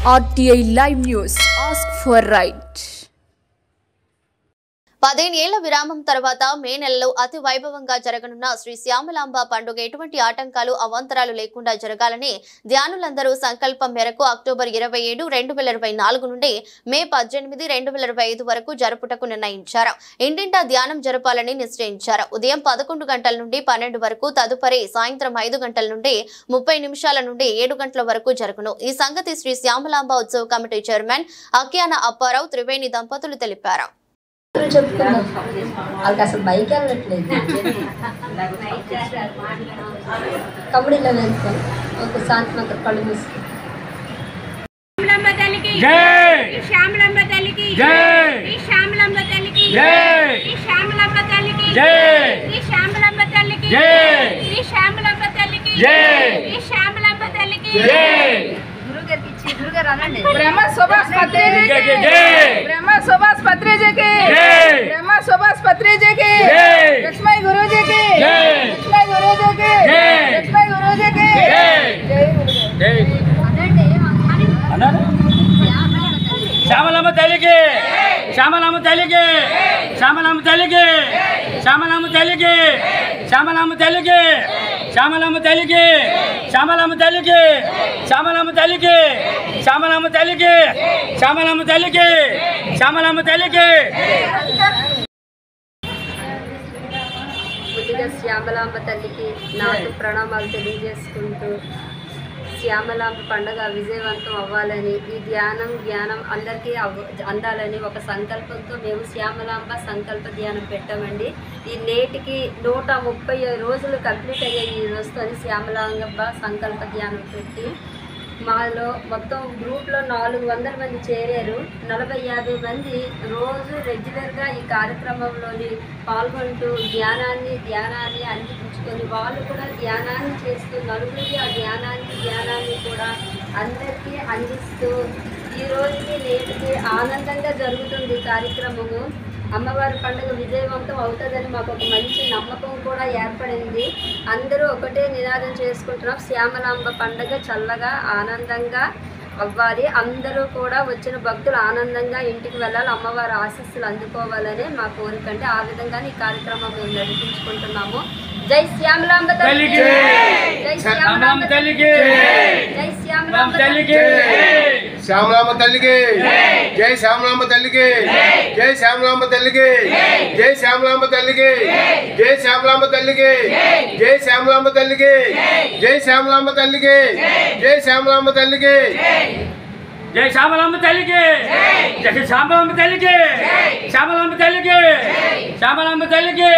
RTI Live News. Ask for right. 15 ఏళ్ల విరామం తర్వాత మే నెలలో అతి వైభవంగా జరగనున్న శ్రీ శ్యామలాంబ పండుగ ఎటువంటి ఆటంకాలు అవాంతరాలు లేకుండా జరగాలని ధ్యానులందరూ సంకల్పం మేరకు అక్టోబర్ 27, 2024 నుండి మే 18, 2025 వరకు జరుపుటకు నిర్ణయించారు. ఇంటింటా ధ్యానం జరపాలని నిశ్చయించారు. ఉదయం 11 గంటల నుండి 12 వరకు, తదుపరి సాయంత్రం 5 గంటల నుండి 30 నిమిషాల నుండి 7 గంటల వరకు జరుగును. ఈ సంగతి శ్రీ శ్యామలాంబ ఉత్సవ కమిటీ చైర్మన్ అక్యాన అప్పారావు త్రివేణి దంపతులు తెలిపారు. వాళ్ళకి అసలు బైక్ వెళ్ళట్లేదు. కబడ్డీలో వెళ్తాం ఒక సాయంత్రం కళ్ళు మూసుకుంటాం. ब्रह्मा सुभाष पत्री जी की जय, ब्रह्मा सुभाष पत्री जी की जय, ब्रह्मा सुभाष पत्री जी की जय, लक्ष्मी गुरु जी की जय, लक्ष्मी गुरु जी की जय, लक्ष्मी गुरु जी की जय जय। శ్యామలాంబ తల్లికి, శ్యామలాంబ తల్లికి, శ్యామలాంబ తల్లికి, శ్యామలాంబ తల్లికి, శ్యామలాంబ తల్లికి, శ్యామలాంబ తల్లికి, శ్యామలాంబ తల్లికి, శ్యామలాంబ తల్లికి, శ్యామలాంబ తల్లికి, శ్యామలాంబ తల్లికి, శ్యామలాంబ తల్లికి. ముందుగా శ్యామలాంబ తల్లికి నాకు ప్రణామాలు తెలియజేసుకుంటూ శ్యామలాంబ పండుగ విజయవంతం అవ్వాలని, ఈ జ్ఞానం అందరికీ అందాలని ఒక సంకల్పంతో మేము శ్యామలాంబ సంకల్ప ధ్యానం పెట్టామండి. ఈ నేటికి 130 రోజులు కంప్లీట్ అయ్యే ఈ రోజుతో శ్యామలాంబ సంకల్ప ధ్యానం పెట్టి మాలో మొత్తం గ్రూప్లో 400 మంది చేరారు. 40-50 మంది రోజు రెగ్యులర్గా ఈ కార్యక్రమంలోని పాల్గొంటూ ధ్యానాన్ని అందించుకొని వాళ్ళు కూడా ధ్యానాన్ని చేస్తూ నలుగురికి ఆ ధ్యానాన్ని కూడా అందరికీ అందిస్తూ ఈ రోజుకి నేటికి ఆనందంగా జరుగుతుంది ఈ కార్యక్రమము. అమ్మవారి పండుగ విజయవంతం అవుతుందని మాకు ఒక మంచి నమ్మకం కూడా ఏర్పడింది. అందరూ ఒకటే నినాదం చేసుకుంటున్నాం, శ్యామలాంబ పండుగ చల్లగా ఆనందంగా అవ్వాలి, అందరూ కూడా వచ్చిన భక్తులు ఆనందంగా ఇంటికి వెళ్ళాలి, అమ్మవారి ఆశీస్సులు అందుకోవాలని మా కోరికంటే ఆ విధంగా ఈ కార్యక్రమం మేము నడిపించుకుంటున్నాము. జై శ్యామలాంబ తల్లికి, జై శ్యామలాంబ తల్లికి, జై శ్యామలాంబ తల్లికి, శ్యామలాంబ తల్లికి, జై శ్యామలాంబ తల్లికి, జై శ్యామలాంబ తల్లికి, జై శ్యామలాంబ తల్లికి, జై శ్యామలాంబ తల్లికి, జై శ్యామలాంబ తల్లికి, జై శ్యామలాంబ తల్లికి, జై శ్యామలాంబ తల్లికి, జై శ్యామలాంబ తల్లికి, జై శ్యామలాంబ తల్లికి, శ్యామలాంబ తల్లికి, శ్యామలాంబ తల్లికి.